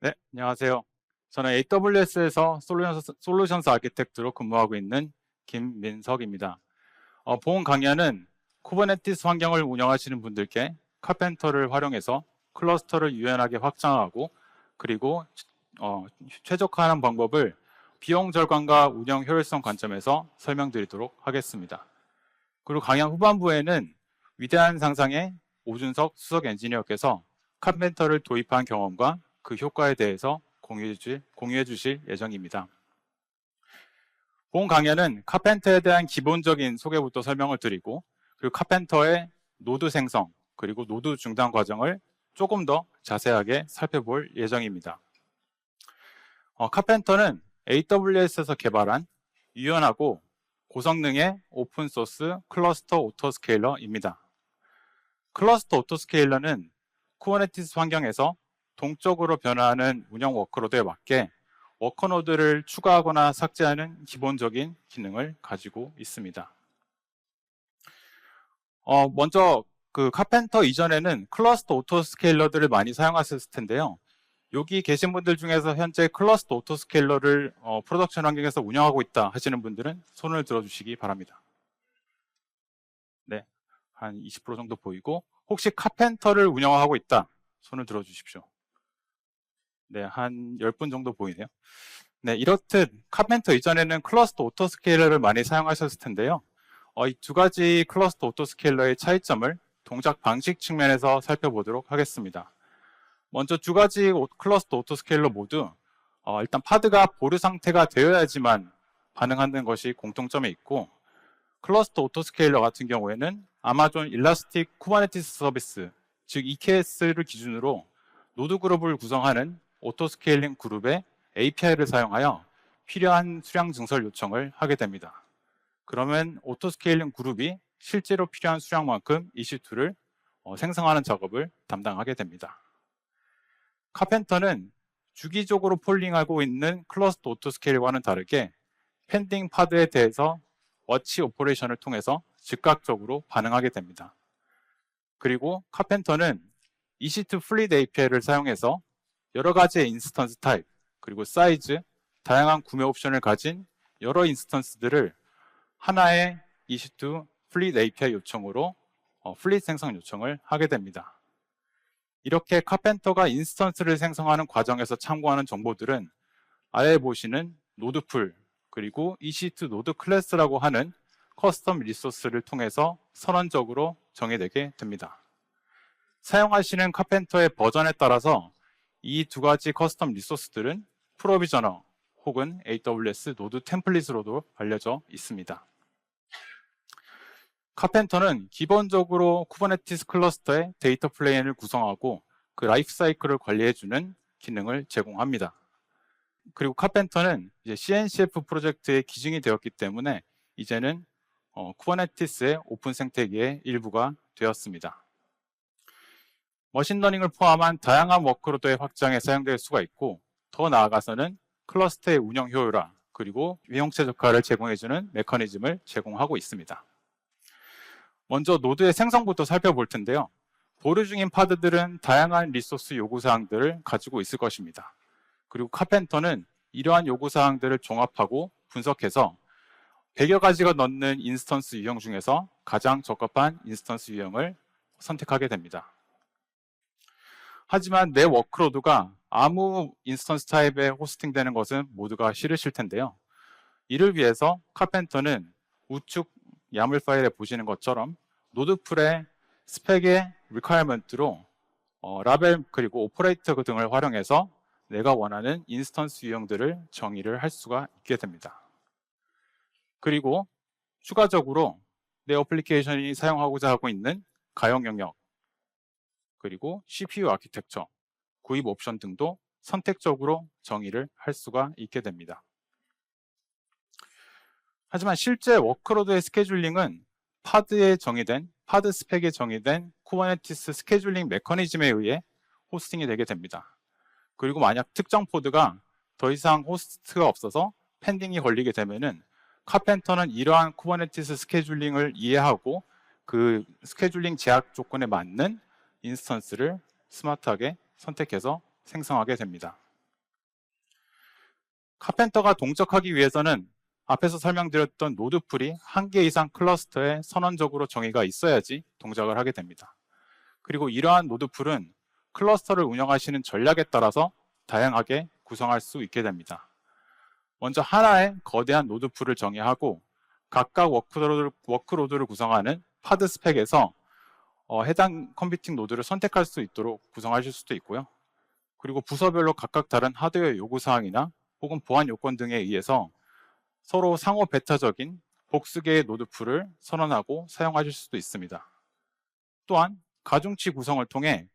네, 안녕하세요. 저는 AWS에서 솔루션스 아키텍트로 근무하고 있는 김민석입니다. 본 강연은 쿠버네티스 환경을 운영하시는 분들께 카펜터를 활용해서 클러스터를 유연하게 확장하고 그리고 최적화하는 방법을 비용 절감과 운영 효율성 관점에서 설명드리도록 하겠습니다. 그리고 강연 후반부에는 위대한 상상의 오준석 수석 엔지니어께서 카펜터를 도입한 경험과 그 효과에 대해서 공유해 주실 예정입니다. 본 강연은 카펜터에 대한 기본적인 소개부터 설명을 드리고 그리고 카펜터의 노드 생성 그리고 노드 중단 과정을 조금 더 자세하게 살펴볼 예정입니다. 카펜터는 AWS에서 개발한 유연하고 고성능의 오픈소스 클러스터 오토스케일러입니다. 클러스터 오토스케일러는 쿠버네티스 환경에서 동적으로 변화하는 운영 워크로드에 맞게 워커노드를 추가하거나 삭제하는 기본적인 기능을 가지고 있습니다. 먼저 그 카펜터 이전에는 클러스터 오토스케일러들을 많이 사용하셨을 텐데요. 여기 계신 분들 중에서 현재 클러스터 오토스케일러를 프로덕션 환경에서 운영하고 있다 하시는 분들은 손을 들어주시기 바랍니다. 네, 한 20% 정도 보이고 혹시 카펜터를 운영하고 있다 손을 들어주십시오. 네, 한 10분 정도 보이네요. 네, 이렇듯 카펜터 이전에는 클러스터 오토스케일러를 많이 사용하셨을 텐데요. 이 두 가지 클러스터 오토스케일러의 차이점을 동작 방식 측면에서 살펴보도록 하겠습니다. 먼저 두 가지 클러스터 오토스케일러 모두 일단 파드가 보류 상태가 되어야지만 반응하는 것이 공통점이 있고 클러스터 오토스케일러 같은 경우에는 아마존 일라스틱 쿠버네티스 서비스, 즉 EKS를 기준으로 노드 그룹을 구성하는 오토스케일링 그룹의 API를 사용하여 필요한 수량 증설 요청을 하게 됩니다. 그러면 오토스케일링 그룹이 실제로 필요한 수량만큼 EC2를 생성하는 작업을 담당하게 됩니다. 카펜터는 주기적으로 폴링하고 있는 클러스터 오토스케일과는 다르게 펜딩 파드에 대해서 워치 오퍼레이션을 통해서 즉각적으로 반응하게 됩니다. 그리고 카펜터는 EC2 플릿 API를 사용해서 여러 가지의 인스턴스 타입, 그리고 사이즈, 다양한 구매 옵션을 가진 여러 인스턴스들을 하나의 EC2 플릿 API 요청으로 플릿 생성 요청을 하게 됩니다. 이렇게 카펜터가 인스턴스를 생성하는 과정에서 참고하는 정보들은 아래 보시는 노드풀 그리고 EC2 노드 클래스라고 하는 커스텀 리소스를 통해서 선언적으로 정의되게 됩니다. 사용하시는 카펜터의 버전에 따라서 이 두 가지 커스텀 리소스들은 프로비저너 혹은 AWS 노드 템플릿으로도 알려져 있습니다. 카펜터는 기본적으로 쿠버네티스 클러스터의 데이터 플레인을 구성하고 그 라이프 사이클을 관리해주는 기능을 제공합니다. 그리고 카펜터는 이제 CNCF 프로젝트의 기증이 되었기 때문에 이제는 쿠버네티스의 오픈 생태계의 일부가 되었습니다. 머신러닝을 포함한 다양한 워크로드의 확장에 사용될 수가 있고 더 나아가서는 클러스터의 운영 효율화 그리고 비용 최적화를 제공해주는 메커니즘을 제공하고 있습니다. 먼저 노드의 생성부터 살펴볼 텐데요. 보류 중인 파드들은 다양한 리소스 요구사항들을 가지고 있을 것입니다. 그리고 카펜터는 이러한 요구사항들을 종합하고 분석해서 100여 가지가 넘는 인스턴스 유형 중에서 가장 적합한 인스턴스 유형을 선택하게 됩니다. 하지만 내 워크로드가 아무 인스턴스 타입에 호스팅되는 것은 모두가 싫으실 텐데요. 이를 위해서 카펜터는 우측 야물 파일에 보시는 것처럼 노드풀의 스펙의 리퀘어먼트로 라벨 그리고 오퍼레이터 등을 활용해서 내가 원하는 인스턴스 유형들을 정의를 할 수가 있게 됩니다. 그리고 추가적으로 내 어플리케이션이 사용하고자 하고 있는 가용 영역 그리고 CPU 아키텍처, 구입 옵션 등도 선택적으로 정의를 할 수가 있게 됩니다. 하지만 실제 워크로드의 스케줄링은 파드 스펙에 정의된 쿠버네티스 스케줄링 메커니즘에 의해 호스팅이 되게 됩니다. 그리고 만약 특정 포드가 더 이상 호스트가 없어서 펜딩이 걸리게 되면은 카펜터는 이러한 쿠버네티스 스케줄링을 이해하고 그 스케줄링 제약 조건에 맞는 인스턴스를 스마트하게 선택해서 생성하게 됩니다. 카펜터가 동작하기 위해서는 앞에서 설명드렸던 노드풀이 1개 이상 클러스터에 선언적으로 정의가 있어야지 동작을 하게 됩니다. 그리고 이러한 노드풀은 클러스터를 운영하시는 전략에 따라서 다양하게 구성할 수 있게 됩니다. 먼저 하나의 거대한 노드풀을 정의하고 각각 워크로드를 구성하는 파드 스펙에서 해당 컴퓨팅 노드를 선택할 수 있도록 구성하실 수도 있고요. 그리고 부서별로 각각 다른 하드웨어 요구사항이나 혹은 보안 요건 등에 의해서 서로 상호 배타적인 복수계의 노드풀을 선언하고 사용하실 수도 있습니다. 또한 가중치 구성을 통해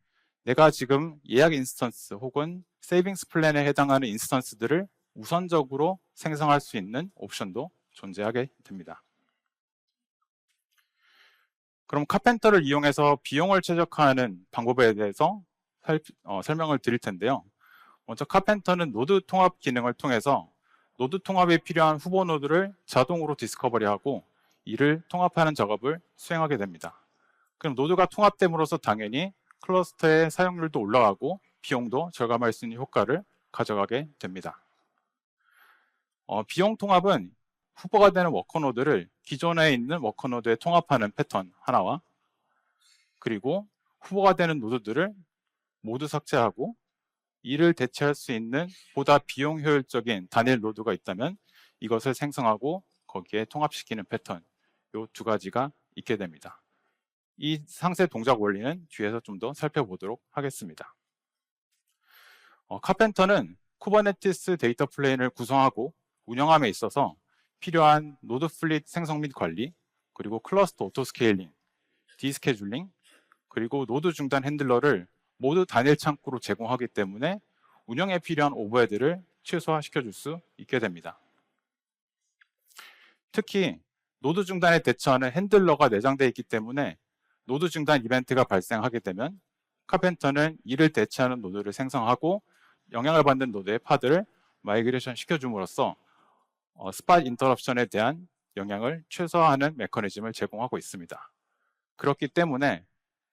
내가 지금 예약 인스턴스 혹은 세이빙스 플랜에 해당하는 인스턴스들을 우선적으로 생성할 수 있는 옵션도 존재하게 됩니다. 그럼 카펜터를 이용해서 비용을 최적화하는 방법에 대해서 설명을 드릴 텐데요. 먼저 카펜터는 노드 통합 기능을 통해서 노드 통합에 필요한 후보 노드를 자동으로 디스커버리하고 이를 통합하는 작업을 수행하게 됩니다. 그럼 노드가 통합됨으로써 당연히 클러스터의 사용률도 올라가고 비용도 절감할 수 있는 효과를 가져가게 됩니다. 비용 통합은 후보가 되는 워커노드를 기존에 있는 워커노드에 통합하는 패턴 하나와 그리고 후보가 되는 노드들을 모두 삭제하고 이를 대체할 수 있는 보다 비용 효율적인 단일 노드가 있다면 이것을 생성하고 거기에 통합시키는 패턴, 이 두 가지가 있게 됩니다. 이 상세 동작 원리는 뒤에서 좀 더 살펴보도록 하겠습니다. 카펜터는 쿠버네티스 데이터 플레인을 구성하고 운영함에 있어서 필요한 노드 플릿 생성 및 관리, 그리고 클러스터 오토 스케일링, 디스케줄링, 그리고 노드 중단 핸들러를 모두 단일 창구로 제공하기 때문에 운영에 필요한 오버헤드를 최소화시켜 줄 수 있게 됩니다. 특히 노드 중단에 대처하는 핸들러가 내장되어 있기 때문에 노드 중단 이벤트가 발생하게 되면 카펜터는 이를 대체하는 노드를 생성하고 영향을 받는 노드의 파드를 마이그레이션 시켜줌으로써 스팟 인터럽션에 대한 영향을 최소화하는 메커니즘을 제공하고 있습니다. 그렇기 때문에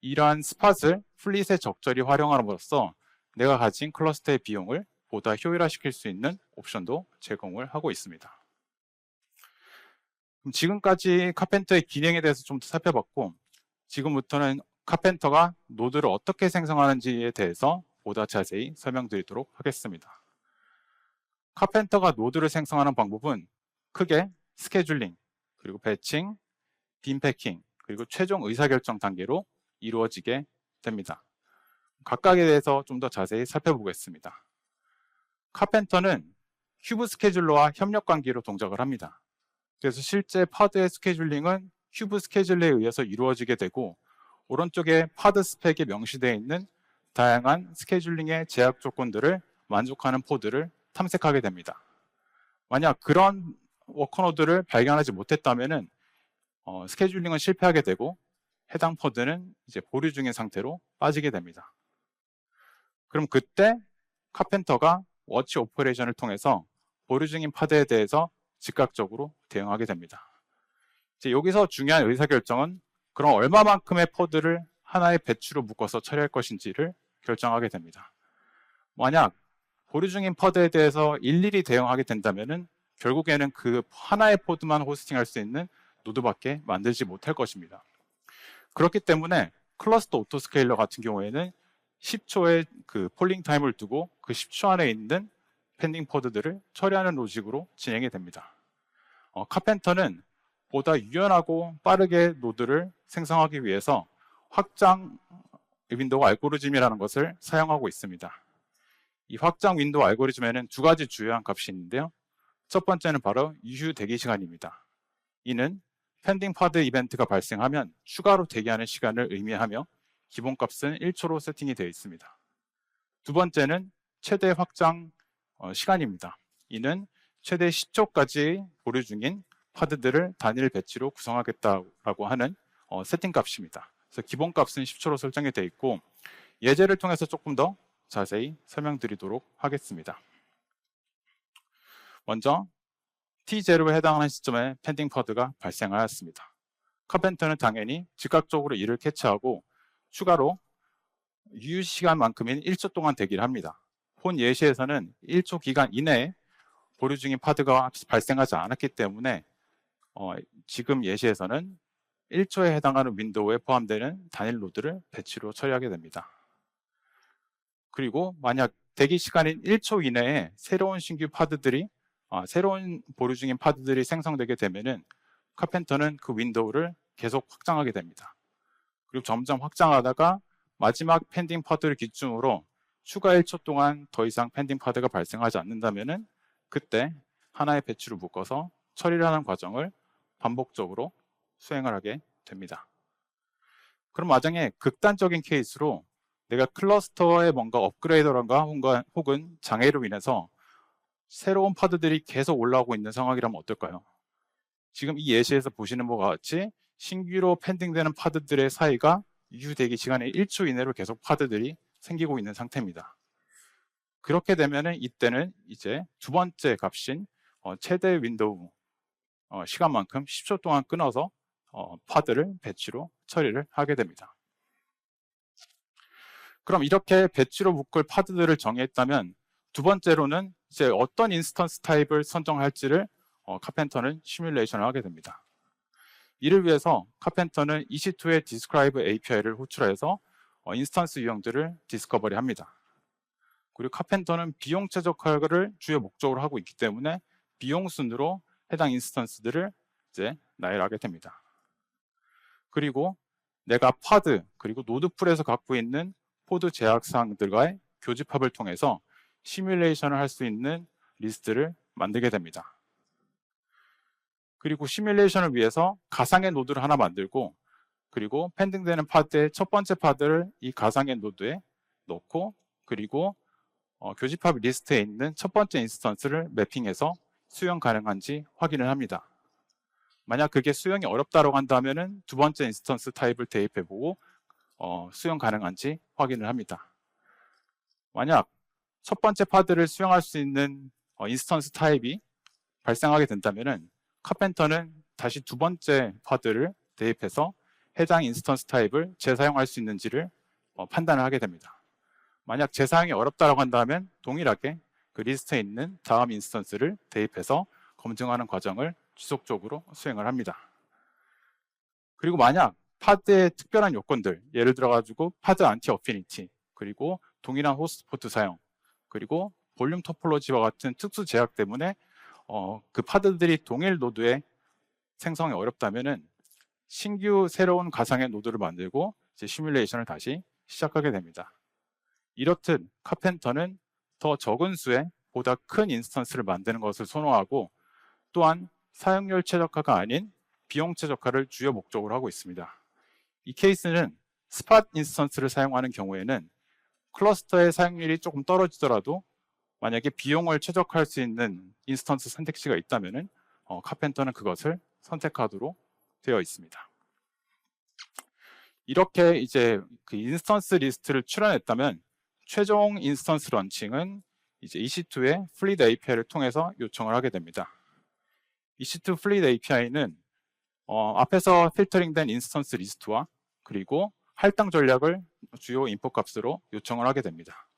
이러한 스팟을 플릿에 적절히 활용함으로써 내가 가진 클러스터의 비용을 보다 효율화시킬 수 있는 옵션도 제공을 하고 있습니다. 그럼 지금까지 카펜터의 기능에 대해서 좀 더 살펴봤고 지금부터는 카펜터가 노드를 어떻게 생성하는지에 대해서 보다 자세히 설명드리도록 하겠습니다. 카펜터가 노드를 생성하는 방법은 크게 스케줄링, 그리고 배칭, 빔 패킹, 그리고 최종 의사결정 단계로 이루어지게 됩니다. 각각에 대해서 좀 더 자세히 살펴보겠습니다. 카펜터는 큐브 스케줄러와 협력 관계로 동작을 합니다. 그래서 실제 파드의 스케줄링은 큐브 스케줄러에 의해서 이루어지게 되고 오른쪽에 파드 스펙에 명시되어 있는 다양한 스케줄링의 제약 조건들을 만족하는 포드를 탐색하게 됩니다. 만약 그런 워커노드를 발견하지 못했다면 스케줄링은 실패하게 되고 해당 포드는 이제 보류 중인 상태로 빠지게 됩니다. 그럼 그때 카펜터가 워치 오퍼레이션을 통해서 보류 중인 파드에 대해서 즉각적으로 대응하게 됩니다. 이제 여기서 중요한 의사결정은 그럼 얼마만큼의 포드를 하나의 배치로 묶어서 처리할 것인지를 결정하게 됩니다. 만약 보류 중인 포드에 대해서 일일이 대응하게 된다면 결국에는 그 하나의 포드만 호스팅할 수 있는 노드밖에 만들지 못할 것입니다. 그렇기 때문에 클러스터 오토스케일러 같은 경우에는 10초의 그 폴링 타임을 두고 그 10초 안에 있는 펜딩 포드들을 처리하는 로직으로 진행이 됩니다. 카펜터는 보다 유연하고 빠르게 노드를 생성하기 위해서 확장 윈도우 알고리즘이라는 것을 사용하고 있습니다. 이 확장 윈도우 알고리즘에는 두 가지 주요한 값이 있는데요. 첫 번째는 바로 이슈 대기 시간입니다. 이는 펜딩 파드 이벤트가 발생하면 추가로 대기하는 시간을 의미하며 기본값은 1초로 세팅이 되어 있습니다. 두 번째는 최대 확장 시간입니다. 이는 최대 10초까지 보류 중인 파드들을 단일 배치로 구성하겠다라고 하는 세팅 값입니다. 그래서 기본값은 10초로 설정이 되어 있고 예제를 통해서 조금 더 자세히 설명드리도록 하겠습니다. 먼저 T0에 해당하는 시점에 펜딩 파드가 발생하였습니다. 카펜터는 당연히 즉각적으로 이를 캐치하고 추가로 유효 시간만큼인 1초 동안 대기를 합니다. 본 예시에서는 1초 기간 이내에 보류 중인 파드가 발생하지 않았기 때문에 지금 예시에서는 1초에 해당하는 윈도우에 포함되는 단일 노드를 배치로 처리하게 됩니다. 그리고 만약 대기 시간인 1초 이내에 새로운 신규 파드들이 새로운 보류 중인 파드들이 생성되게 되면은 카펜터는 그 윈도우를 계속 확장하게 됩니다. 그리고 점점 확장하다가 마지막 펜딩 파드를 기준으로 추가 1초 동안 더 이상 펜딩 파드가 발생하지 않는다면은 그때 하나의 배치로 묶어서 처리를 하는 과정을 반복적으로 수행을 하게 됩니다. 그럼 나중에 극단적인 케이스로 내가 클러스터에 뭔가 업그레이더란가 혹은 장애로 인해서 새로운 파드들이 계속 올라오고 있는 상황이라면 어떨까요? 지금 이 예시에서 보시는 바와 같이 신규로 펜딩되는 파드들의 사이가 유효 대기 시간의 1초 이내로 계속 파드들이 생기고 있는 상태입니다. 그렇게 되면은 이때는 이제 두 번째 값인 최대 윈도우 시간만큼 10초 동안 끊어서 파드를 배치로 처리를 하게 됩니다. 그럼 이렇게 배치로 묶을 파드들을 정했다면 두 번째로는 이제 어떤 인스턴스 타입을 선정할지를 카펜터는 시뮬레이션을 하게 됩니다. 이를 위해서 카펜터는 EC2의 Describe API를 호출해서 인스턴스 유형들을 디스커버리 합니다. 그리고 카펜터는 비용 최적화를 주요 목적으로 하고 있기 때문에 비용 순으로 해당 인스턴스들을 이제 나열하게 됩니다. 그리고 내가 파드 그리고 노드풀에서 갖고 있는 포드 제약사항들과의 교집합을 통해서 시뮬레이션을 할 수 있는 리스트를 만들게 됩니다. 그리고 시뮬레이션을 위해서 가상의 노드를 하나 만들고 그리고 펜딩되는 파드의 첫 번째 파드를 이 가상의 노드에 넣고 그리고 교집합 리스트에 있는 첫 번째 인스턴스를 매핑해서 수용 가능한지 확인을 합니다. 만약 그게 수용이 어렵다고 한다면 두 번째 인스턴스 타입을 대입해보고 수용 가능한지 확인을 합니다. 만약 첫 번째 파드를 수용할 수 있는 인스턴스 타입이 발생하게 된다면 카펜터는 다시 두 번째 파드를 대입해서 해당 인스턴스 타입을 재사용할 수 있는지를 판단을 하게 됩니다. 만약 재사용이 어렵다고 한다면 동일하게 그 리스트에 있는 다음 인스턴스를 대입해서 검증하는 과정을 지속적으로 수행을 합니다. 그리고 만약 파드의 특별한 요건들, 예를 들어 가지고 파드 안티 어피니티, 그리고 동일한 호스트 포트 사용, 그리고 볼륨 토폴로지와 같은 특수 제약 때문에 그 파드들이 동일 노드에 생성이 어렵다면은 신규 새로운 가상의 노드를 만들고 이제 시뮬레이션을 다시 시작하게 됩니다. 이렇듯 카펜터는 더 적은 수의 보다 큰 인스턴스를 만드는 것을 선호하고 또한 사용률 최적화가 아닌 비용 최적화를 주요 목적으로 하고 있습니다. 이 케이스는 스팟 인스턴스를 사용하는 경우에는 클러스터의 사용률이 조금 떨어지더라도 만약에 비용을 최적화할 수 있는 인스턴스 선택지가 있다면 카펜터는 그것을 선택하도록 되어 있습니다. 이렇게 이제 그 인스턴스 리스트를 출연했다면 최종 인스턴스 런칭은 이제 EC2의 플리드 API를 통해서 요청을 하게 됩니다. EC2 플리드 API는 앞에서 필터링된 인스턴스 리스트와 그리고 할당 전략을 주요 인풋 값으로 요청을 하게 됩니다.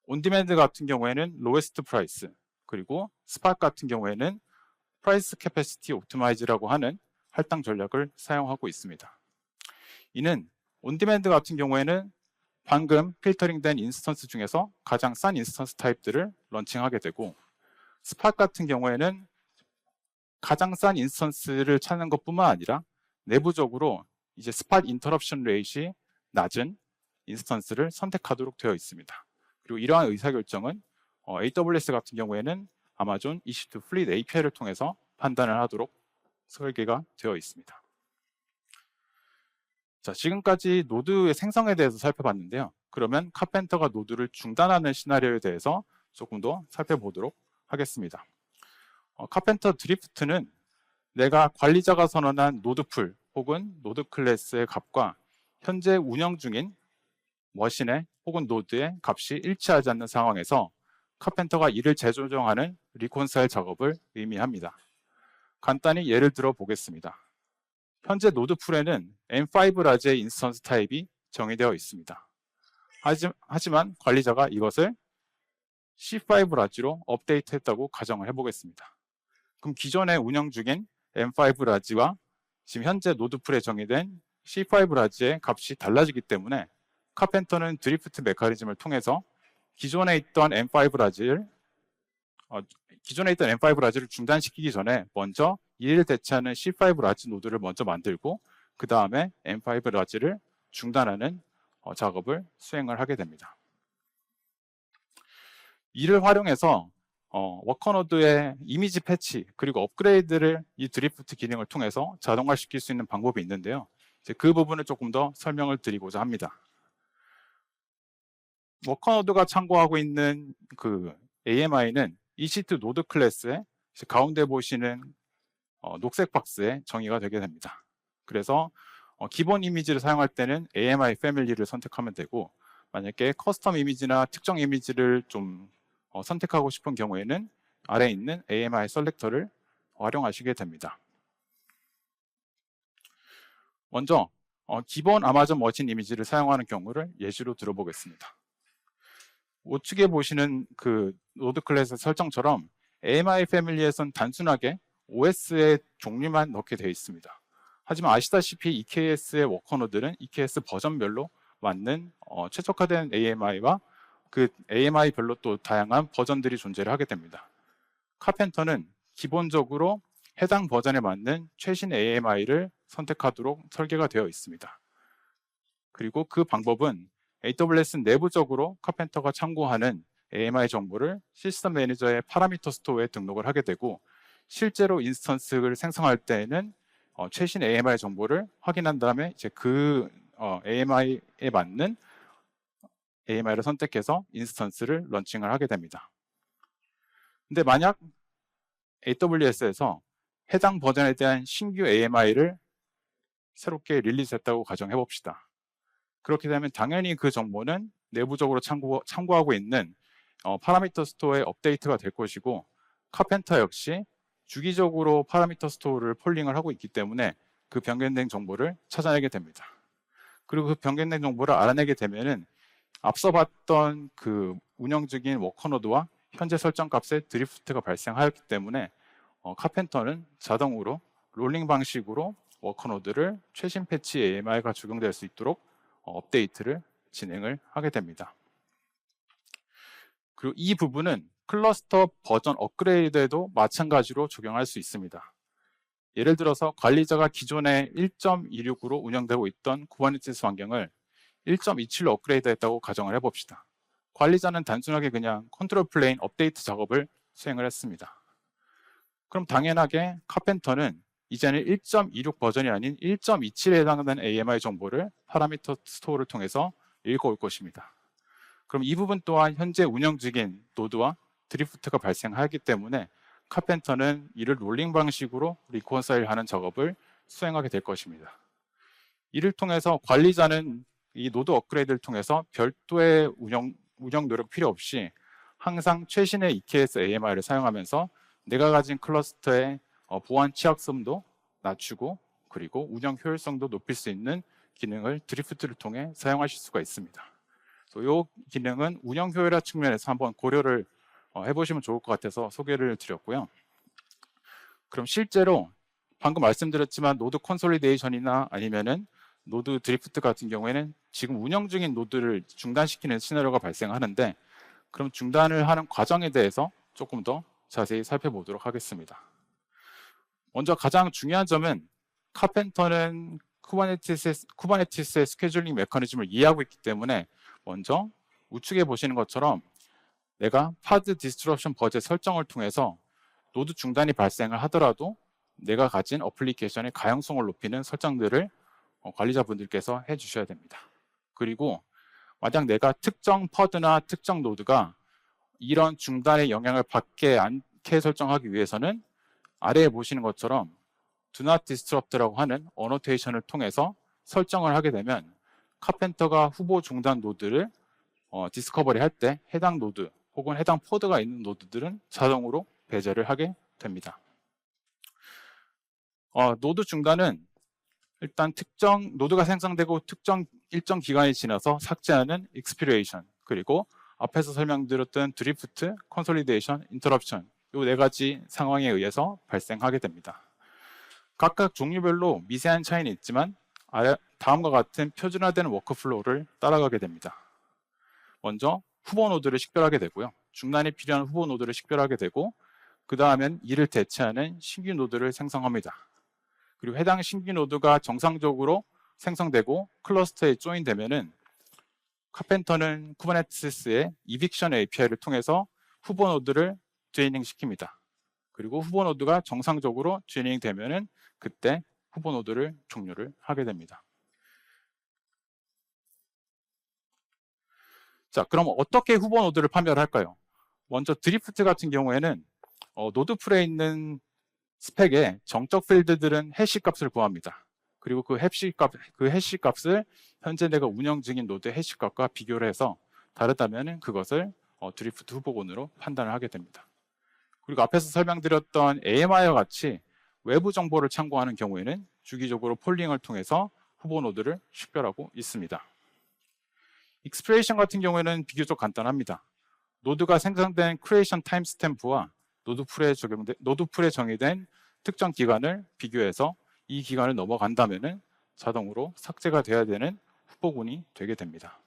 온디맨드 같은 경우에는 로에스트 프라이스, 그리고 스팟 같은 경우에는 프라이스 캐패시티 옵티마이즈라고 하는 할당 전략을 사용하고 있습니다. 이는 온디맨드 같은 경우에는 방금 필터링된 인스턴스 중에서 가장 싼 인스턴스 타입들을 런칭하게 되고 스팟 같은 경우에는 가장 싼 인스턴스를 찾는 것뿐만 아니라 내부적으로 이제 스팟 인터럽션 레이트이 낮은 인스턴스를 선택하도록 되어 있습니다. 그리고 이러한 의사결정은 AWS 같은 경우에는 아마존 EC2 플리드 API를 통해서 판단을 하도록 설계가 되어 있습니다. 자, 지금까지 노드의 생성에 대해서 살펴봤는데요. 그러면 카펜터가 노드를 중단하는 시나리오에 대해서 조금 더 살펴보도록 하겠습니다. 카펜터 드리프트는 내가 관리자가 선언한 노드풀 혹은 노드 클래스의 값과 현재 운영 중인 머신의 혹은 노드의 값이 일치하지 않는 상황에서 카펜터가 이를 재조정하는 리콘사일 작업을 의미합니다. 간단히 예를 들어 보겠습니다. 현재 노드풀에는 M5 라지의 인스턴스 타입이 정의되어 있습니다. 하지만 관리자가 이것을 C5 라지로 업데이트했다고 가정을 해보겠습니다. 그럼 기존에 운영 중인 M5 라지와 지금 현재 노드풀에 정의된 C5 라지의 값이 달라지기 때문에 카펜터는 드리프트 메커니즘을 통해서 기존에 있던 M5 라지를 중단시키기 전에 먼저 이를 대체하는 C5 라지 노드를 먼저 만들고 그 다음에 M5 라지를 중단하는 작업을 수행을 하게 됩니다. 이를 활용해서 워커노드의 이미지 패치 그리고 업그레이드를 이 드리프트 기능을 통해서 자동화시킬 수 있는 방법이 있는데요. 이제 그 부분을 조금 더 설명을 드리고자 합니다. 워커노드가 참고하고 있는 그 AMI는 EC2 노드 클래스의 가운데 보시는 녹색 박스에 정의가 되게 됩니다. 그래서 기본 이미지를 사용할 때는 AMI 패밀리를 선택하면 되고, 만약에 커스텀 이미지나 특정 이미지를 좀 선택하고 싶은 경우에는 아래에 있는 AMI 셀렉터를 활용하시게 됩니다. 먼저 기본 아마존 머신 이미지를 사용하는 경우를 예시로 들어보겠습니다. 우측에 보시는 그 노드 클래스 설정처럼 AMI 패밀리에선 단순하게 OS의 종류만 넣게 되어 있습니다. 하지만 아시다시피 EKS의 워커노드는 EKS 버전별로 맞는 최적화된 AMI와 그 AMI별로 또 다양한 버전들이 존재를 하게 됩니다. 카펜터는 기본적으로 해당 버전에 맞는 최신 AMI를 선택하도록 설계가 되어 있습니다. 그리고 그 방법은 AWS 내부적으로 카펜터가 참고하는 AMI 정보를 시스템 매니저의 파라미터 스토어에 등록을 하게 되고, 실제로 인스턴스를 생성할 때에는 최신 AMI 정보를 확인한 다음에 이제 그 AMI에 맞는 AMI를 선택해서 인스턴스를 런칭을 하게 됩니다. 근데 만약 AWS에서 해당 버전에 대한 신규 AMI를 새롭게 릴리즈했다고 가정해 봅시다. 그렇게 되면 당연히 그 정보는 내부적으로 참고하고 있는 파라미터 스토어에 업데이트가 될 것이고, 카펜터 역시 주기적으로 파라미터 스토어를 폴링을 하고 있기 때문에 그 변경된 정보를 찾아내게 됩니다. 그리고 그 변경된 정보를 알아내게 되면은 앞서 봤던 그 운영 중인 워커노드와 현재 설정 값에 드리프트가 발생하였기 때문에 카펜터는 자동으로 롤링 방식으로 워커노드를 최신 패치 AMI가 적용될 수 있도록 업데이트를 진행을 하게 됩니다. 그리고 이 부분은 클러스터 버전 업그레이드에도 마찬가지로 적용할 수 있습니다. 예를 들어서 관리자가 기존에 1.26으로 운영되고 있던 쿠버네티스 환경을 1.27로 업그레이드했다고 가정을 해봅시다. 관리자는 단순하게 그냥 컨트롤 플레인 업데이트 작업을 수행을 했습니다. 그럼 당연하게 카펜터는 이제는 1.26 버전이 아닌 1.27에 해당하는 AMI 정보를 파라미터 스토어를 통해서 읽어올 것입니다. 그럼 이 부분 또한 현재 운영 중인 노드와 드리프트가 발생하기 때문에 카펜터는 이를 롤링 방식으로 리콘사일하는 작업을 수행하게 될 것입니다. 이를 통해서 관리자는 이 노드 업그레이드를 통해서 별도의 운영 노력 필요 없이 항상 최신의 EKS AMI를 사용하면서 내가 가진 클러스터의 보안 취약성도 낮추고 그리고 운영 효율성도 높일 수 있는 기능을 드리프트를 통해 사용하실 수가 있습니다. 이 기능은 운영 효율화 측면에서 한번 고려를 해보시면 좋을 것 같아서 소개를 드렸고요. 그럼 실제로 방금 말씀드렸지만 노드 콘솔리데이션이나 아니면은 노드 드리프트 같은 경우에는 지금 운영 중인 노드를 중단시키는 시나리오가 발생하는데, 그럼 중단을 하는 과정에 대해서 조금 더 자세히 살펴보도록 하겠습니다. 먼저 가장 중요한 점은 카펜터는 쿠버네티스의 스케줄링 메커니즘을 이해하고 있기 때문에 먼저 우측에 보시는 것처럼 내가 파드 디스트럭션 버젯 설정을 통해서 노드 중단이 발생을 하더라도 내가 가진 어플리케이션의 가용성을 높이는 설정들을 관리자분들께서 해주셔야 됩니다. 그리고 만약 내가 특정 퍼드나 특정 노드가 이런 중단의 영향을 받지 않게 설정하기 위해서는 아래에 보시는 것처럼 Do not disrupt라고 하는 어노테이션을 통해서 설정을 하게 되면 카펜터가 후보 중단 노드를 디스커버리 할 때 해당 노드 혹은 해당 포드가 있는 노드들은 자동으로 배제를 하게 됩니다. 노드 중단은 일단 특정 노드가 생성되고 일정 기간이 지나서 삭제하는 expiration, 그리고 앞에서 설명드렸던 드리프트, 컨솔리데이션, 인터럽션 이 네 가지 상황에 의해서 발생하게 됩니다. 각각 종류별로 미세한 차이는 있지만 다음과 같은 표준화된 워크플로우를 따라가게 됩니다. 먼저 후보 노드를 식별하게 되고요. 중단이 필요한 후보 노드를 식별하게 되고 그 다음엔 이를 대체하는 신규 노드를 생성합니다. 그리고 해당 신규 노드가 정상적으로 생성되고 클러스터에 조인되면은 카펜터는 쿠버네티스의 이빅션 API를 통해서 후보 노드를 튜닝 시킵니다. 그리고 후보 노드가 정상적으로 튜닝 되면은 그때 후보 노드를 종료를 하게 됩니다. 자, 그럼 어떻게 후보 노드를 판별할까요? 먼저 드리프트 같은 경우에는 노드풀에 있는 스펙의 정적 필드들은 해시 값을 구합니다. 그리고 그 해시 값을 현재 내가 운영 중인 노드의 해시 값과 비교를 해서 다르다면 그것을 드리프트 후보군으로 판단을 하게 됩니다. 그리고 앞에서 설명드렸던 AMI와 같이 외부 정보를 참고하는 경우에는 주기적으로 폴링을 통해서 후보 노드를 식별하고 있습니다. 익스프레이션 같은 경우에는 비교적 간단합니다. 노드가 생성된 크리에이션 타임 스탬프와 노드풀에 정의된 특정 기간을 비교해서 이 기간을 넘어간다면 자동으로 삭제가 돼야 되는 후보군이 되게 됩니다.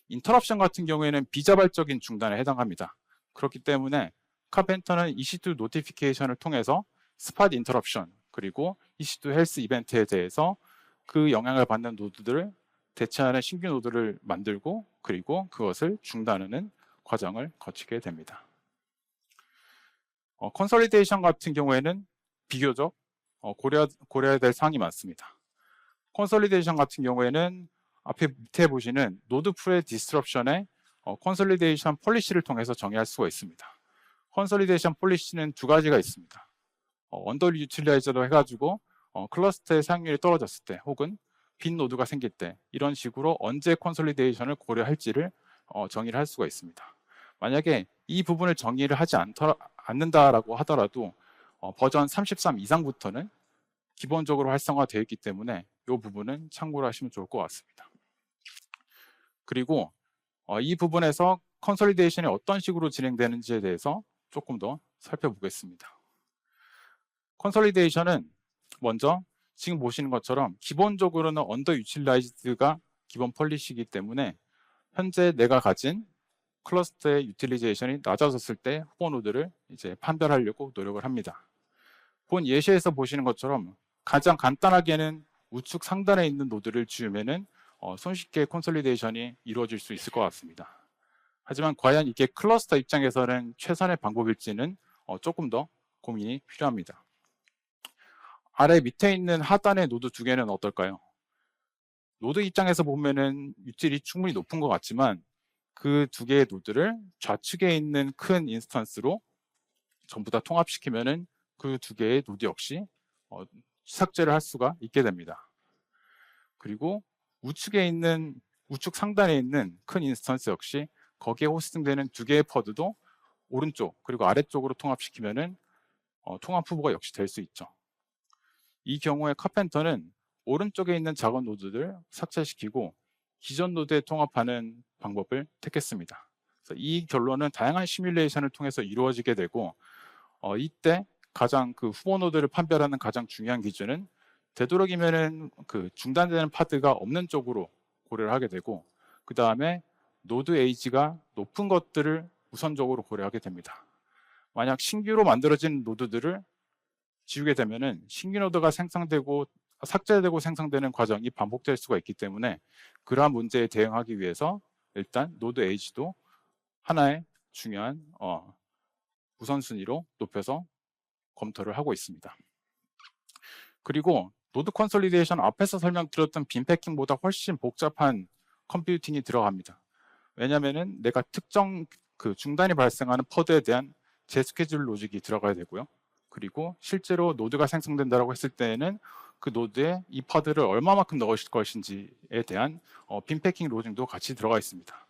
인터럽션 같은 경우에는 비자발적인 중단에 해당합니다. 그렇기 때문에 카펜터는 EC2 노티피케이션을 통해서 스팟 인터럽션 그리고 EC2 헬스 이벤트에 대해서 그 영향을 받는 노드들을 대체하는 신규 노드를 만들고 그리고 그것을 중단하는 과정을 거치게 됩니다. 컨솔리데이션 같은 경우에는 비교적 고려해야 될 사항이 많습니다. 컨솔리데이션 같은 경우에는 밑에 보시는 노드풀의 디스트럽션의 컨솔리데이션 폴리시를 통해서 정의할 수가 있습니다. 컨솔리데이션 폴리시는 두 가지가 있습니다. 언더 유틸라이저로 해가지고 클러스터의 사용률이 떨어졌을 때 혹은 빈 노드가 생길 때 이런 식으로 언제 컨솔리데이션을 고려할지를 정의를 할 수가 있습니다. 만약에 이 부분을 정의를 하지 않는다라고 하더라도 버전 33 이상부터는 기본적으로 활성화되어 있기 때문에 이 부분은 참고를 하시면 좋을 것 같습니다. 그리고 이 부분에서 컨솔리데이션이 어떤 식으로 진행되는지에 대해서 조금 더 살펴보겠습니다. 컨솔리데이션은 먼저 지금 보시는 것처럼 기본적으로는 언더 유틸라이즈드가 기본 폴리시이기 때문에 현재 내가 가진 클러스터의 유틸리제이션이 낮아졌을 때 후보 노드를 이제 판별하려고 노력을 합니다. 본 예시에서 보시는 것처럼 가장 간단하게는 우측 상단에 있는 노드를 지우면은 손쉽게 컨솔리데이션이 이루어질 수 있을 것 같습니다. 하지만 과연 이게 클러스터 입장에서는 최선의 방법일지는 조금 더 고민이 필요합니다. 아래 밑에 있는 하단의 노드 두 개는 어떨까요? 노드 입장에서 보면은 유틸이 충분히 높은 것 같지만 그 두 개의 노드를 좌측에 있는 큰 인스턴스로 전부 다 통합시키면은 그 두 개의 노드 역시 삭제를 할 수가 있게 됩니다. 그리고 우측 상단에 있는 큰 인스턴스 역시 거기에 호스팅되는 두 개의 퍼드도 오른쪽 그리고 아래쪽으로 통합시키면은 통합 후보가 역시 될 수 있죠. 이 경우에 카펜터는 오른쪽에 있는 작은 노드를 삭제시키고 기존 노드에 통합하는 방법을 택했습니다. 그래서 이 결론은 다양한 시뮬레이션을 통해서 이루어지게 되고 이때 가장 그 후보 노드를 판별하는 가장 중요한 기준은 되도록이면은 그 중단되는 파드가 없는 쪽으로 고려를 하게 되고 그 다음에 노드 에이지가 높은 것들을 우선적으로 고려하게 됩니다. 만약 신규로 만들어진 노드들을 지우게 되면은 신규 노드가 삭제되고 생성되는 과정이 반복될 수가 있기 때문에 그러한 문제에 대응하기 위해서 일단 노드 에이지도 하나의 중요한 우선순위로 높여서 검토를 하고 있습니다. 그리고 노드 컨솔리데이션 앞에서 설명드렸던 빈 패킹보다 훨씬 복잡한 컴퓨팅이 들어갑니다. 왜냐하면은 내가 특정 그 중단이 발생하는 퍼드에 대한 재스케줄 로직이 들어가야 되고요. 그리고 실제로 노드가 생성된다고 했을 때에는 그 노드에 이 파드를 얼마만큼 넣으실 것인지에 대한 빈 패킹 로직도 같이 들어가 있습니다.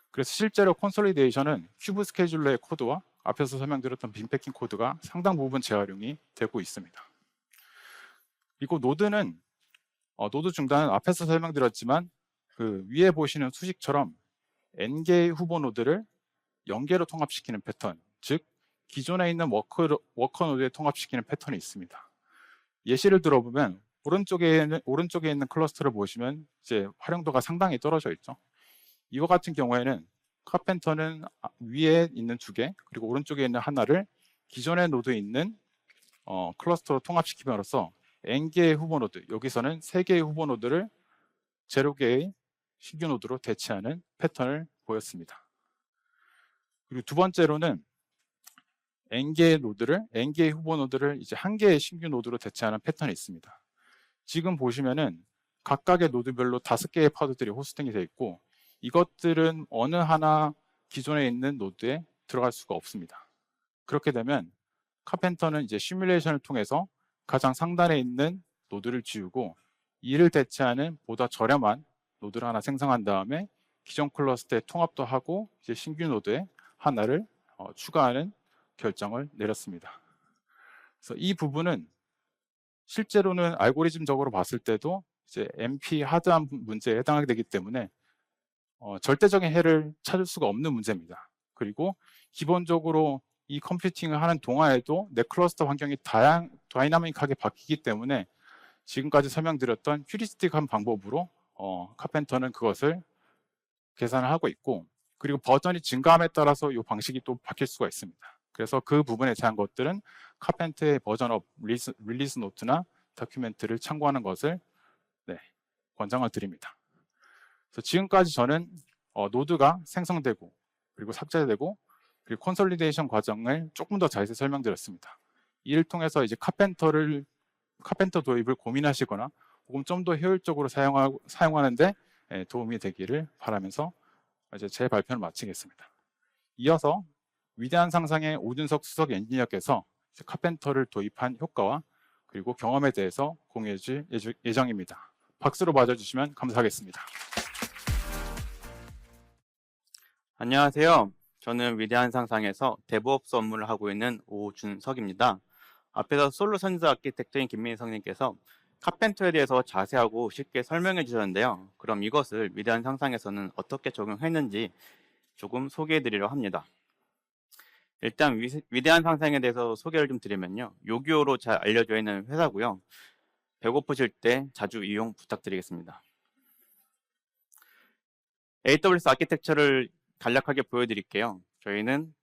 그래서 실제로 컨솔리데이션은 큐브 스케줄러의 코드와 앞에서 설명드렸던 빈 패킹 코드가 상당 부분 재활용이 되고 있습니다. 그리고 노드 중단은 앞에서 설명드렸지만 그 위에 보시는 수식처럼 n개의 후보 노드를 0개로 통합시키는 패턴, 즉 기존에 있는 워커 노드에 통합시키는 패턴이 있습니다. 예시를 들어보면 오른쪽에 있는 클러스터를 보시면 이제 활용도가 상당히 떨어져 있죠. 이와 같은 경우에는 카펜터는 위에 있는 2개, 그리고 오른쪽에 있는 하나를 기존의 노드에 있는 클러스터로 통합시킴으로써 n개의 후보 노드, 여기서는 3개의 후보 노드를 0개의 신규 노드로 대체하는 패턴을 보였습니다. 그리고 두 번째로는 n개의 후보 노드를 이제 1개의 신규 노드로 대체하는 패턴이 있습니다. 지금 보시면은 각각의 노드별로 5개의 파드들이 호스팅이 되어 있고, 이것들은 어느 하나 기존에 있는 노드에 들어갈 수가 없습니다. 그렇게 되면 카펜터는 이제 시뮬레이션을 통해서 가장 상단에 있는 노드를 지우고 이를 대체하는 보다 저렴한 노드를 하나 생성한 다음에 기존 클러스터에 통합도 하고 이제 신규 노드에 하나를 추가하는 결정을 내렸습니다. 그래서 이 부분은 실제로는 알고리즘적으로 봤을 때도 이제 NP 하드한 문제에 해당하게 되기 때문에 절대적인 해를 찾을 수가 없는 문제입니다. 그리고 기본적으로 이 컴퓨팅을 하는 동안에도 내 클러스터 환경이 다이나믹하게 바뀌기 때문에 지금까지 설명드렸던 휴리스틱한 방법으로 카펜터는 그것을 계산을 하고 있고, 그리고 버전이 증가함에 따라서 이 방식이 또 바뀔 수가 있습니다. 그래서 그 부분에 대한 것들은 카펜터의 버전업 릴리스 노트나 다큐멘트를 참고하는 것을 권장을 드립니다. 그래서 지금까지 저는 노드가 생성되고 그리고 삭제되고 그리고 컨솔리데이션 과정을 조금 더 자세히 설명드렸습니다. 이를 통해서 이제 카펜터 도입을 고민하시거나 혹은 좀 더 효율적으로 사용하는데 도움이 되기를 바라면서 이제 제 발표를 마치겠습니다. 이어서 위대한 상상의 오준석 수석 엔지니어께서 카펜터를 도입한 효과와 그리고 경험에 대해서 공유해 줄 예정입니다. 박수로 맞아주시면 감사하겠습니다. 안녕하세요. 저는 위대한 상상에서 데브옵스 업무를 하고 있는 오준석입니다. 앞에서 솔루션즈 아키텍처인 김민성님께서 카펜터에 대해서 자세하고 쉽게 설명해 주셨는데요. 그럼 이것을 위대한 상상에서는 어떻게 적용했는지 조금 소개해 드리려 합니다. 일단 위대한 상상에 대해서 소개를 좀 드리면요. 요기요로 잘 알려져 있는 회사고요. 배고프실 때 자주 이용 부탁드리겠습니다. AWS 아키텍처를 간략하게 보여드릴게요. 저희는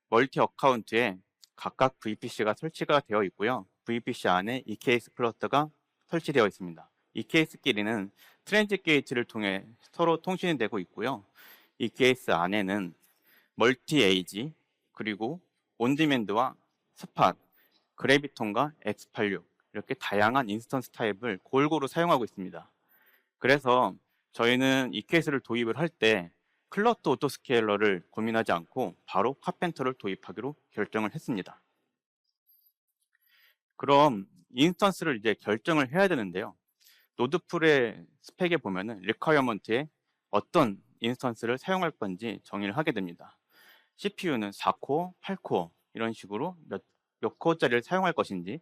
멀티 어카운트에 각각 VPC가 설치가 되어 있고요. VPC 안에 EKS 클러스터가 설치되어 있습니다. EKS끼리는 트랜짓 게이트를 통해 서로 통신이 되고 있고요. EKS 안에는 멀티 에이지, 그리고 온디맨드와 스팟, 그래비톤과 X86 이렇게 다양한 인스턴스 타입을 골고루 사용하고 있습니다. 그래서 저희는 EKS를 도입을 할 때 클러스터 오토스케일러를 고민하지 않고 바로 카펜터를 도입하기로 결정을 했습니다. 그럼 인스턴스를 이제 결정을 해야 되는데요. 노드풀의 스펙에 보면은 리퀘어먼트에 어떤 인스턴스를 사용할 건지 정의를 하게 됩니다. CPU는 4코어, 8코어 이런 식으로 몇 코어짜리를 사용할 것인지,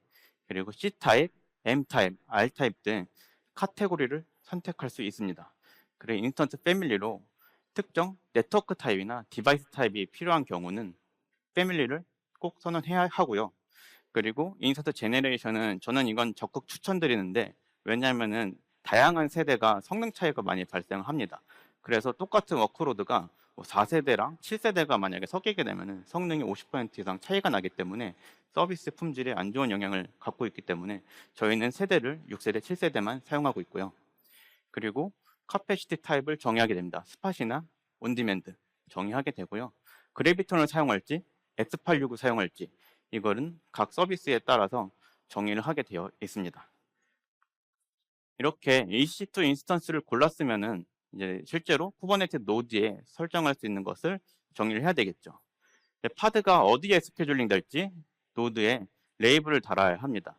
그리고 C타입, M타입, R타입 등 카테고리를 선택할 수 있습니다. 그리고 인스턴스 패밀리로 특정 네트워크 타입이나 디바이스 타입이 필요한 경우는 패밀리를 꼭 선언해야 하고요. 그리고 인스턴스 제네레이션은 저는 이건 적극 추천드리는데, 왜냐하면은 다양한 세대가 성능 차이가 많이 발생합니다. 그래서 똑같은 워크로드가 4세대랑 7세대가 만약에 섞이게 되면 성능이 50% 이상 차이가 나기 때문에 서비스 품질에 안 좋은 영향을 갖고 있기 때문에 저희는 세대를 6세대, 7세대만 사용하고 있고요. 그리고 카패시티 타입을 정의하게 됩니다. 스팟이나 온디맨드 정의하게 되고요. 그래비톤을 사용할지 X86을 사용할지 이거는 각 서비스에 따라서 정의를 하게 되어 있습니다. 이렇게 EC2 인스턴스를 골랐으면은 이제 실제로 쿠버네티스 노드에 설정할 수 있는 것을 정의를 해야 되겠죠. 파드가 어디에 스케줄링 될지 노드에 레이블을 달아야 합니다.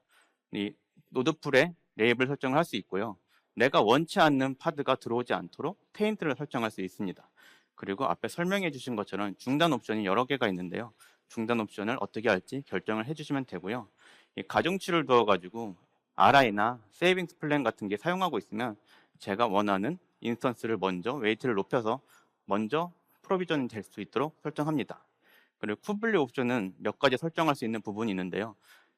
이 노드풀에 레이블 설정을 할 수 있고요. 내가 원치 않는 파드가 들어오지 않도록 페인트를 설정할 수 있습니다. 그리고 앞에 설명해 주신 것처럼 중단 옵션이 여러 개가 있는데요. 중단 옵션을 어떻게 할지 결정을 해주시면 되고요. 이 가중치를 두어가지고 RI나 세이빙스 플랜 같은 게 사용하고 있으면 제가 원하는 인스턴스를 먼저 웨이트를 높여서 먼저 프로비전이 될 수 있도록 설정합니다. 그리고 쿠블리 옵션은 몇 가지 설정할 수 있는 부분이 있는데요.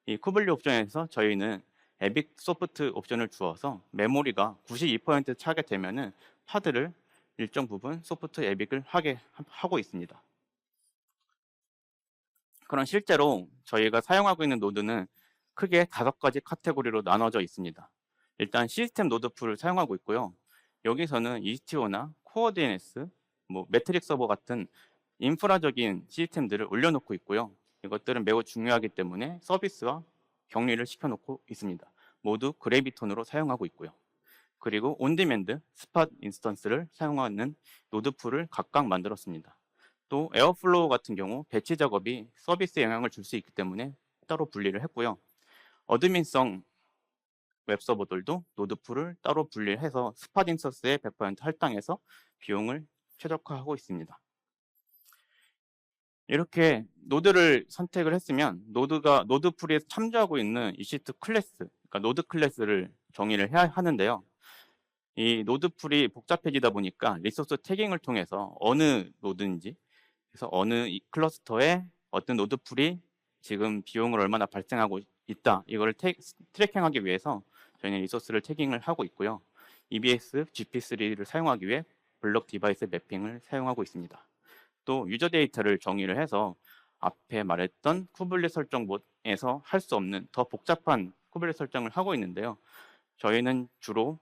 이 쿠블리 옵션에서 저희는 에빅 소프트 옵션을 주어서 메모리가 92% 차게 되면은 파드를 일정 부분 소프트 에빅을 하고 있습니다. 그럼 실제로 저희가 사용하고 있는 노드는 크게 5가지 카테고리로 나눠져 있습니다. 일단 시스템 노드 풀을 사용하고 있고요. 여기서는 EC2나 코어 DNS, 매트릭 서버 같은 인프라적인 시스템들을 올려놓고 있고요. 이것들은 매우 중요하기 때문에 서비스와 격리를 시켜놓고 있습니다. 모두 그래비톤으로 사용하고 있고요. 그리고 온디맨드, 스팟 인스턴스를 사용하는 노드 풀을 각각 만들었습니다. 또 에어플로우 같은 경우 배치 작업이 서비스에 영향을 줄 수 있기 때문에 따로 분리를 했고요. 어드민성 웹서버들도 노드풀을 따로 분리해서 스팟 인스턴스에 100% 할당해서 비용을 최적화하고 있습니다. 이렇게 노드를 선택을 했으면 노드풀에 참조하고 있는 EC2 클래스, 그러니까 노드 클래스를 정의를 해야 하는데요. 이 노드풀이 복잡해지다 보니까 리소스 태깅을 통해서 어느 노드인지, 그래서 어느 이 클러스터에 어떤 노드풀이 지금 비용을 얼마나 발생하고 있다, 이걸 트래킹하기 위해서 저희는 리소스를 태깅을 하고 있고요. EBS GP3를 사용하기 위해 블록 디바이스 매핑을 사용하고 있습니다. 또 유저 데이터를 정의를 해서 앞에 말했던 쿠블리 설정에서 할 수 없는 더 복잡한 쿠블리 설정을 하고 있는데요. 저희는 주로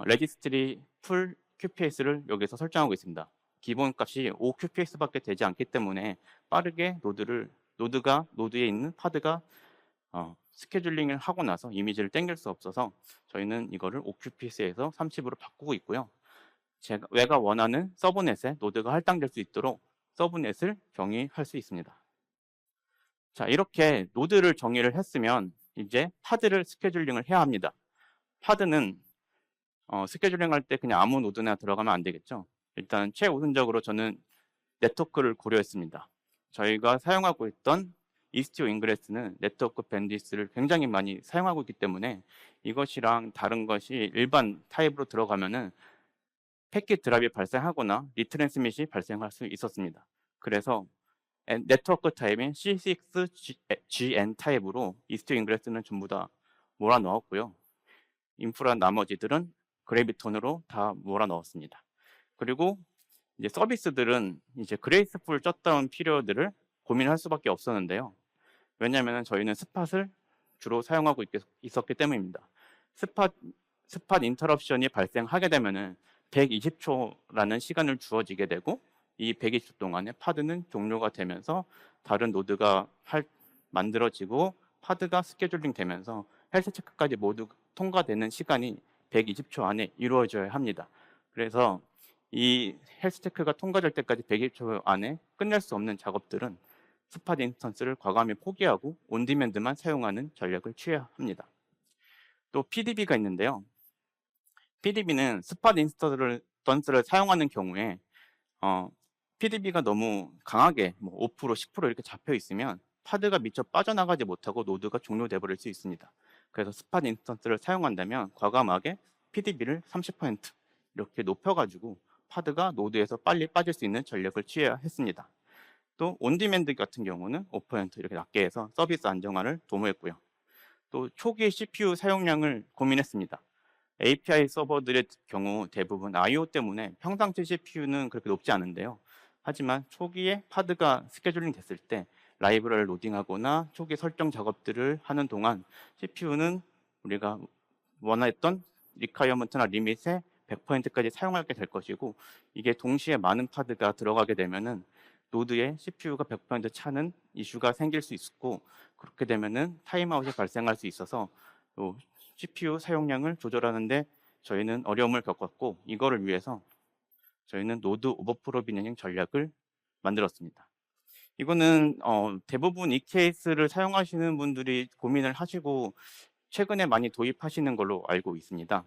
레지스트리 풀 QPS를 여기서 설정하고 있습니다. 기본 값이 5 QPS밖에 되지 않기 때문에 빠르게 노드에 있는 파드가 스케줄링을 하고 나서 이미지를 땡길 수 없어서 저희는 이거를 5 QPS에서 30으로 바꾸고 있고요. 제가 원하는 서브넷에 노드가 할당될 수 있도록 서브넷을 정의할 수 있습니다. 자, 이렇게 노드를 정의를 했으면 이제 파드를 스케줄링을 해야 합니다. 파드는 스케줄링 할 때 그냥 아무 노드나 들어가면 안 되겠죠. 일단 최우선적으로 저는 네트워크를 고려했습니다. 저희가 사용하고 있던 이스티오 인그레스는 네트워크 밴드위스를 굉장히 많이 사용하고 있기 때문에 이것이랑 다른 것이 일반 타입으로 들어가면은 패킷 드랍이 발생하거나 리트랜스밋이 발생할 수 있었습니다. 그래서 네트워크 타입인 C6GN 타입으로 이스티오 인그레스는 전부 다 몰아 넣었고요. 인프라 나머지들은 그래비톤으로 다 몰아 넣었습니다. 그리고 이제 서비스들은 이제 그레이스풀 셧다운 피리어드를 고민할 수밖에 없었는데요. 왜냐하면 저희는 스팟을 주로 사용하고 있었기 때문입니다. 스팟 인터럽션이 발생하게 되면은 120초라는 시간을 주어지게 되고 이 120초 동안에 파드는 종료가 되면서 다른 노드가 만들어지고 파드가 스케줄링 되면서 헬스 체크까지 모두 통과되는 시간이 120초 안에 이루어져야 합니다. 그래서 이 헬스 체크가 통과될 때까지 120초 안에 끝낼 수 없는 작업들은 스팟 인스턴스를 과감히 포기하고 온디맨드만 사용하는 전략을 취해야 합니다. 또 PDB가 있는데요. PDB는 스팟 인스턴스를 사용하는 경우에 PDB가 너무 강하게 5%, 10% 이렇게 잡혀 있으면 파드가 미처 빠져나가지 못하고 노드가 종료돼 버릴 수 있습니다. 그래서 스팟 인스턴스를 사용한다면 과감하게 PDB를 30% 이렇게 높여가지고 파드가 노드에서 빨리 빠질 수 있는 전략을 취해야 했습니다. 또 온디맨드 같은 경우는 5% 이렇게 낮게 해서 서비스 안정화를 도모했고요. 또 초기 CPU 사용량을 고민했습니다. API 서버들의 경우 대부분 I/O 때문에 평상시 CPU는 그렇게 높지 않은데요. 하지만 초기에 파드가 스케줄링 됐을 때 라이브러리를 로딩하거나 초기 설정 작업들을 하는 동안 CPU는 우리가 원했던 리콰이어먼트나 리밋에 100%까지 사용하게 될 것이고, 이게 동시에 많은 파드가 들어가게 되면은 노드에 CPU가 100% 차는 이슈가 생길 수 있고, 그렇게 되면은 타임아웃이 발생할 수 있어서 또 CPU 사용량을 조절하는데 저희는 어려움을 겪었고, 이거를 위해서 저희는 노드 오버프로비닝 전략을 만들었습니다. 이거는 대부분 이 케이스를 사용하시는 분들이 고민을 하시고 최근에 많이 도입하시는 걸로 알고 있습니다.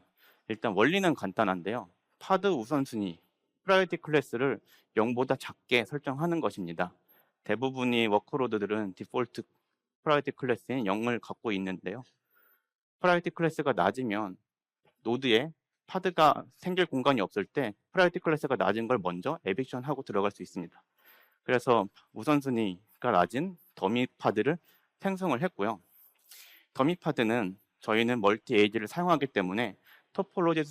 일단 원리는 간단한데요. 파드 우선순위, 프라이어티 클래스를 0보다 작게 설정하는 것입니다. 대부분의 워크로드들은 디폴트 프라이어티 클래스인 0을 갖고 있는데요. 프라이어티 클래스가 낮으면 노드에 파드가 생길 공간이 없을 때 프라이어티 클래스가 낮은 걸 먼저 에빅션하고 들어갈 수 있습니다. 그래서 우선순위가 낮은 더미 파드를 생성을 했고요. 더미 파드는 저희는 멀티 에이지를 사용하기 때문에 토폴로지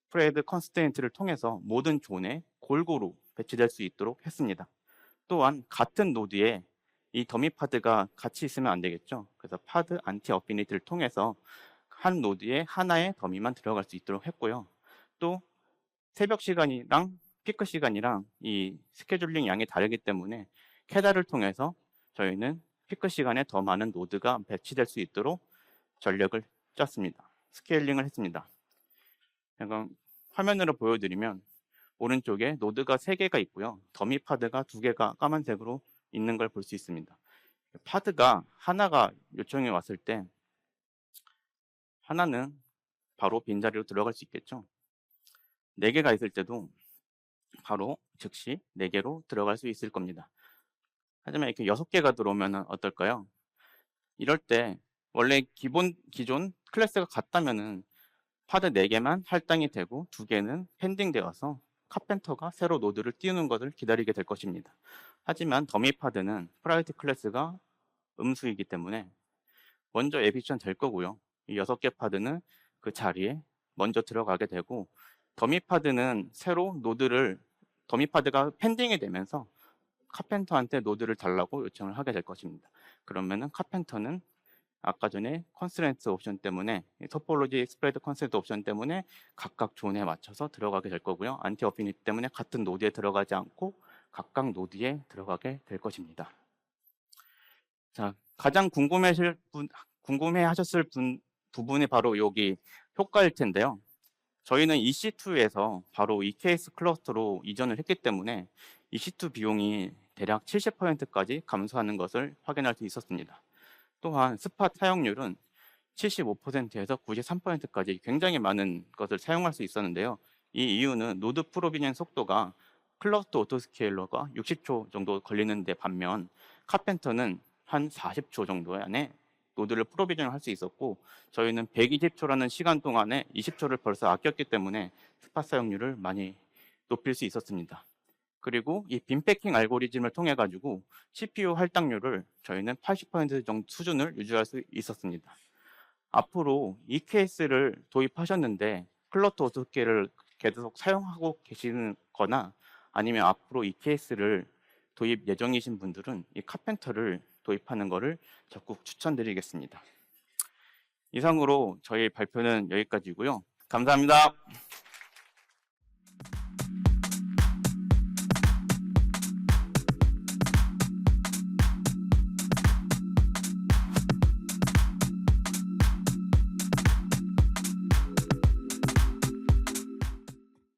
스프레드 컨스트레인트를 통해서 모든 존에 골고루 배치될 수 있도록 했습니다. 또한 같은 노드에 이 더미 파드가 같이 있으면 안 되겠죠. 그래서 파드 안티 어피니티를 통해서 한 노드에 하나의 더미만 들어갈 수 있도록 했고요. 또 새벽 시간이랑 피크 시간이랑 이 스케줄링 양이 다르기 때문에 캐다를 통해서 저희는 피크 시간에 더 많은 노드가 배치될 수 있도록 전략을 짰습니다. 스케일링을 했습니다. 약간 화면으로 보여드리면 오른쪽에 노드가 3개가 있고요. 더미 파드가 2개가 까만색으로 있는 걸 볼 수 있습니다. 파드가 하나가 요청이 왔을 때 하나는 바로 빈자리로 들어갈 수 있겠죠. 4개가 있을 때도 바로 즉시 4개로 들어갈 수 있을 겁니다. 하지만 이렇게 6개가 들어오면 어떨까요? 이럴 때 원래 기존 클래스가 같다면은 파드 4개만 할당이 되고 2개는 펜딩 되어서 카펜터가 새로 노드를 띄우는 것을 기다리게 될 것입니다. 하지만 더미 파드는 프라이어티 클래스가 음수이기 때문에 먼저 에비션 될 거고요. 이 6개 파드는 그 자리에 먼저 들어가게 되고 더미 파드는 새로 노드를 더미 파드가 펜딩이 되면서 카펜터한테 노드를 달라고 요청을 하게 될 것입니다. 그러면은 카펜터는 아까 전에 컨스트레인트 옵션 때문에 토폴로지 스프레드 컨스트레인트 옵션 때문에 각각 존에 맞춰서 들어가게 될 거고요. 안티 어피니티 때문에 같은 노드에 들어가지 않고 각각 노드에 들어가게 될 것입니다. 자, 가장 궁금해하셨을 부분이 바로 여기 효과일 텐데요. 저희는 EC2에서 바로 EKS 클러스터로 이전을 했기 때문에 EC2 비용이 대략 70%까지 감소하는 것을 확인할 수 있었습니다. 또한 스팟 사용률은 75%에서 93%까지 굉장히 많은 것을 사용할 수 있었는데요. 이 이유는 노드 프로비전 속도가 클러스터 오토스케일러가 60초 정도 걸리는데 반면 카펜터는 한 40초 정도 안에 노드를 프로비전을 할 수 있었고 저희는 120초라는 시간 동안에 20초를 벌써 아꼈기 때문에 스팟 사용률을 많이 높일 수 있었습니다. 그리고 이 빈패킹 알고리즘을 통해 가지고 CPU 할당률을 저희는 80% 정도 수준을 유지할 수 있었습니다. 앞으로 이 케이스를 도입하셨는데 클러스터 오토스케일을 계속 사용하고 계시는 거나 아니면 앞으로 이 케이스를 도입 예정이신 분들은 이 카펜터를 도입하는 것을 적극 추천드리겠습니다. 이상으로 저희 발표는 여기까지고요. 감사합니다.